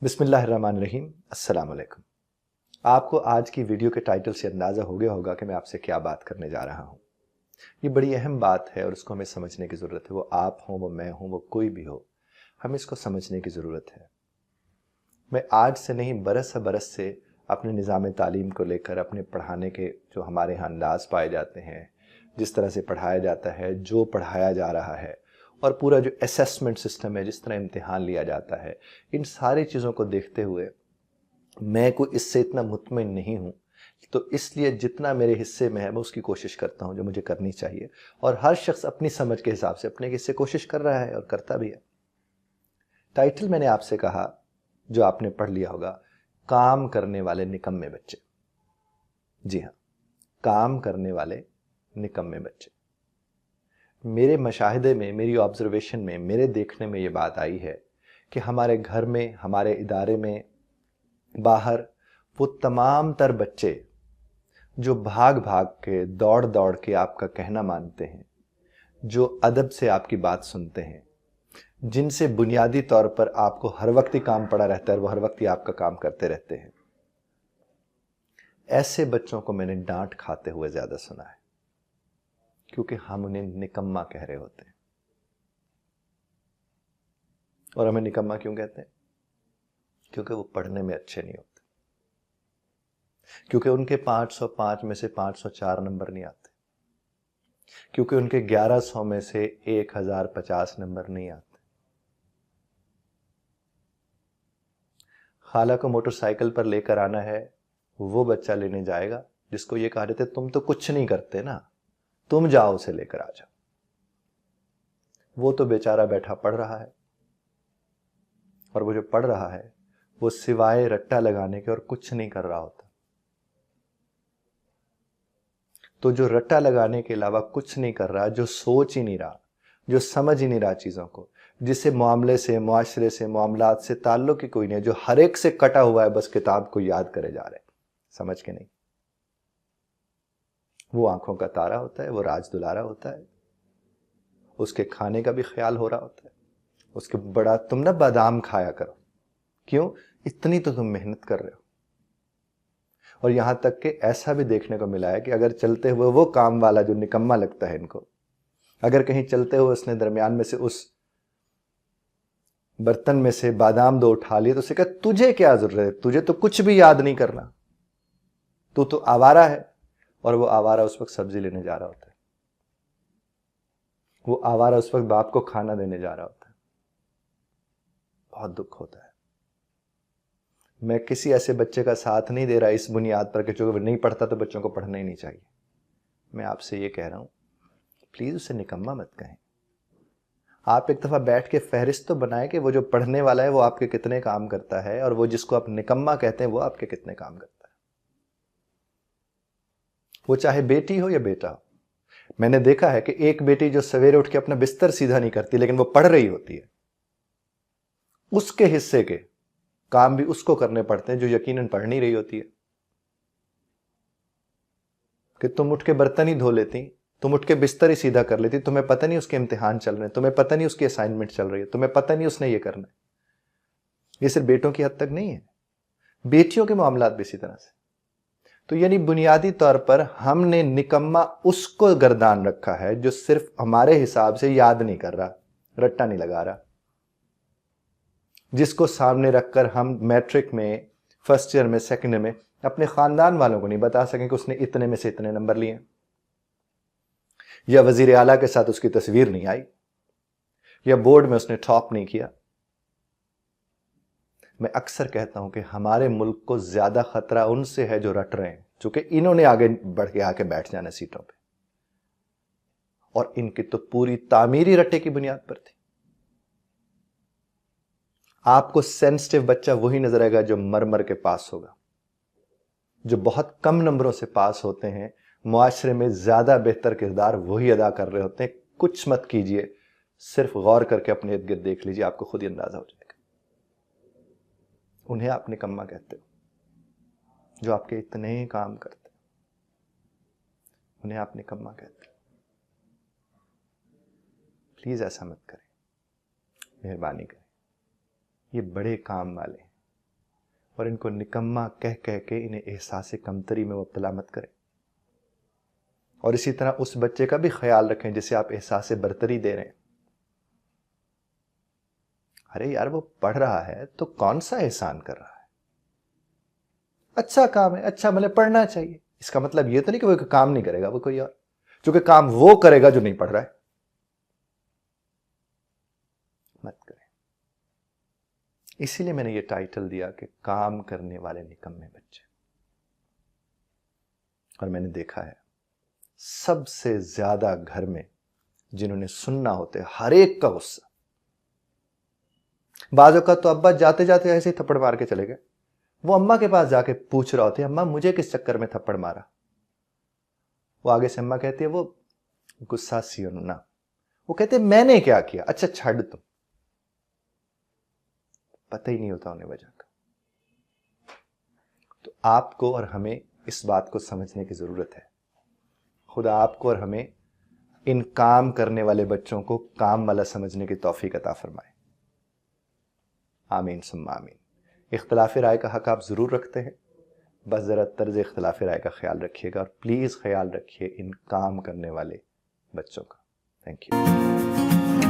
बिस्मिल्लाहिर्रहमानिर्रहीम। अस्सलाम वालेकुम। आपको आज की वीडियो के टाइटल से अंदाज़ा हो गया होगा कि मैं आपसे क्या बात करने जा रहा हूँ। ये बड़ी अहम बात है और उसको हमें समझने की ज़रूरत है। वो आप हों, वो मैं हूँ, वो कोई भी हो, हमें इसको समझने की ज़रूरत है। मैं आज से नहीं बरस बरस से अपने निज़ाम तालीम को लेकर, अपने पढ़ाने के जो हमारे यहाँ अंदाज़ पाए जाते हैं, जिस तरह से पढ़ाया जाता है, जो पढ़ाया जा रहा है और पूरा जो असेसमेंट सिस्टम है, जिस तरह इम्तिहान लिया जाता है, इन सारी चीज़ों को देखते हुए मैं कोई इससे इतना मुतमिन नहीं हूँ। तो इसलिए जितना मेरे हिस्से में है मैं उसकी कोशिश करता हूँ जो मुझे करनी चाहिए, और हर शख्स अपनी समझ के हिसाब से अपने हिस्से कोशिश कर रहा है और करता भी है। टाइटल मैंने आपसे कहा, जो आपने पढ़ लिया होगा, काम करने वाले निकम्मे बच्चे। जी हाँ, काम करने वाले निकम्मे बच्चे। मेरे मशाहिदे में, मेरी ऑब्जर्वेशन में, मेरे देखने में ये बात आई है कि हमारे घर में, हमारे इदारे में, बाहर, वो तमाम तर बच्चे जो भाग भाग के, दौड़ दौड़ के आपका कहना मानते हैं, जो अदब से आपकी बात सुनते हैं, जिनसे बुनियादी तौर पर आपको हर वक्त ही काम पड़ा रहता है, वो हर वक्त ही आपका काम करते रहते हैं, ऐसे बच्चों को मैंने डांट खाते हुए ज़्यादा सुना है, क्योंकि हम उन्हें निकम्मा कह रहे होते हैं। और हमें निकम्मा क्यों कहते हैं? क्योंकि वो पढ़ने में अच्छे नहीं होते, क्योंकि उनके 505 में से 504 नंबर नहीं आते, क्योंकि उनके 1100 में से 1050 नंबर नहीं आते। खाला को मोटरसाइकिल पर लेकर आना है, वो बच्चा लेने जाएगा जिसको ये कहा जाता है तुम तो कुछ नहीं करते ना, तुम जाओ उसे लेकर आ जाओ। वो तो बेचारा बैठा पढ़ रहा है, और वो जो पढ़ रहा है वो सिवाय रट्टा लगाने के और कुछ नहीं कर रहा होता। तो जो रट्टा लगाने के अलावा कुछ नहीं कर रहा, जो सोच ही नहीं रहा, जो समझ ही नहीं रहा चीज़ों को, जिसे मामले से, मुआशरे से, मामलात से ताल्लुक ही कोई नहीं, जो हर एक से कटा हुआ है, बस किताब को याद करे जा रहे, समझ के नहीं। वो आंखों का तारा होता है, वो राज दुलारा होता है, उसके खाने का भी ख्याल हो रहा होता है, उसके बड़ा तुम ना बादाम खाया करो, क्यों? इतनी तो तुम मेहनत कर रहे हो। और यहां तक कि ऐसा भी देखने को मिला है कि अगर चलते हुए वो काम वाला जो निकम्मा लगता है इनको, अगर कहीं चलते हुए उसने दरमियान में से उस बर्तन में से बादाम दो उठा लिए, तो उसे कहा तुझे क्या जरूरत है, तुझे तो कुछ भी याद नहीं करना, तू तो आवारा है। और वो आवारा उस वक्त सब्जी लेने जा रहा होता है, वो आवारा उस वक्त बाप को खाना देने जा रहा होता है। बहुत दुख होता है। मैं किसी ऐसे बच्चे का साथ नहीं दे रहा इस बुनियाद पर कि जो नहीं पढ़ता तो बच्चों को पढ़ना ही नहीं चाहिए। मैं आपसे ये कह रहा हूं, प्लीज उसे निकम्मा मत कहें। आप एक दफा बैठ के फहरिस्त तो बनाएं कि वो जो पढ़ने वाला है वो आपके कितने काम करता है, और वो जिसको आप निकम्मा कहते हैं वो आपके कितने काम करता है। वो चाहे बेटी हो या बेटा हो। मैंने देखा है कि एक बेटी जो सवेरे उठ के अपना बिस्तर सीधा नहीं करती, लेकिन वो पढ़ रही होती है, उसके हिस्से के काम भी उसको करने पड़ते हैं जो यकीनन पढ़ नहीं रही होती है। कि तुम उठ के बर्तन ही धो लेती, तुम उठ के बिस्तर ही सीधा कर लेती, तुम्हें पता नहीं उसके इम्तिहान चल रहे हैं, तुम्हें पता नहीं उसकी असाइनमेंट चल रही है, तुम्हें पता नहीं उसने ये करना है। ये सिर्फ बेटों की हद तक नहीं है, बेटियों के मामलात भी इसी तरह से। तो यानी बुनियादी तौर पर हमने निकम्मा उसको गर्दान रखा है जो सिर्फ हमारे हिसाब से याद नहीं कर रहा, रट्टा नहीं लगा रहा, जिसको सामने रखकर हम मैट्रिक में, फर्स्ट ईयर में, सेकेंड ईयर में अपने खानदान वालों को नहीं बता सकें कि उसने इतने में से इतने नंबर लिए, या वजीर आला के साथ उसकी तस्वीर नहीं आई, या बोर्ड में उसने टॉप नहीं किया। मैं अक्सर कहता हूं कि हमारे मुल्क को ज्यादा खतरा उनसे है जो रट रहे हैं, चूंकि इन्होंने आगे बढ़ के आके बैठ जाना सीटों पे, और इनकी तो पूरी तामीरी रट्टे की बुनियाद पर थी। आपको सेंसिटिव बच्चा वही नजर आएगा जो मर मर के पास होगा। जो बहुत कम नंबरों से पास होते हैं, मुआशरे में ज्यादा बेहतर किरदार वही अदा कर रहे होते हैं। कुछ मत कीजिए, सिर्फ गौर करके अपने इर्द गिर्द देख लीजिए, आपको खुद ही अंदाजा हो जाएगा। उन्हें आप निकम्मा कहते हो, जो आपके इतने काम करते, उन्हें आप निकम्मा कहते हो। प्लीज ऐसा मत करें, मेहरबानी करें। ये बड़े काम वाले हैं, اور ان کو نکما کہہ کہہ کے انہیں احساس کمتری میں مبتلا مت کریں. اور اسی طرح اس بچے کا بھی خیال رکھیں جسے آپ احساس برتری دے رہے ہیں. ارے یار وہ پڑھ رہا ہے تو کون سا احسان کر رہا ہے؟ اچھا کام ہے، اچھا مطلب پڑھنا چاہیے. اس کا مطلب یہ تو نہیں کہ وہ کام نہیں کرے گا، وہ کوئی اور چونکہ کام وہ کرے گا جو نہیں پڑھ رہا ہے. مت کریں. اسی لیے میں نے یہ ٹائٹل دیا کہ کام کرنے والے نکمے بچے. اور میں نے دیکھا ہے سب سے زیادہ گھر میں جنہوں نے سننا ہوتے ہر ایک کا غصہ. بعض اوقات تو ابا جاتے جاتے ایسے ہی تھپڑ مار کے چلے گئے. وہ اماں کے پاس جا کے پوچھ رہے ہوتے اماں مجھے کس چکر میں تھپڑ مارا. وہ آگے سے اماں کہتی ہے وہ غصہ سی نا. وہ کہتے میں نے کیا کیا؟ اچھا چھڑ تم. پتہ ہی نہیں ہوتا انہیں وجہ کا. تو آپ کو اور ہمیں اس بات کو سمجھنے کی ضرورت ہے. خدا آپ کو اور ہمیں ان کام کرنے والے بچوں کو کام والا سمجھنے کی توفیق عطا فرمائے. آمین ثم آمین. اختلاف رائے کا حق آپ ضرور رکھتے ہیں، بس ذرا طرز اختلاف رائے کا خیال رکھیے گا، اور پلیز خیال رکھیے ان کام کرنے والے بچوں کا. Thank you.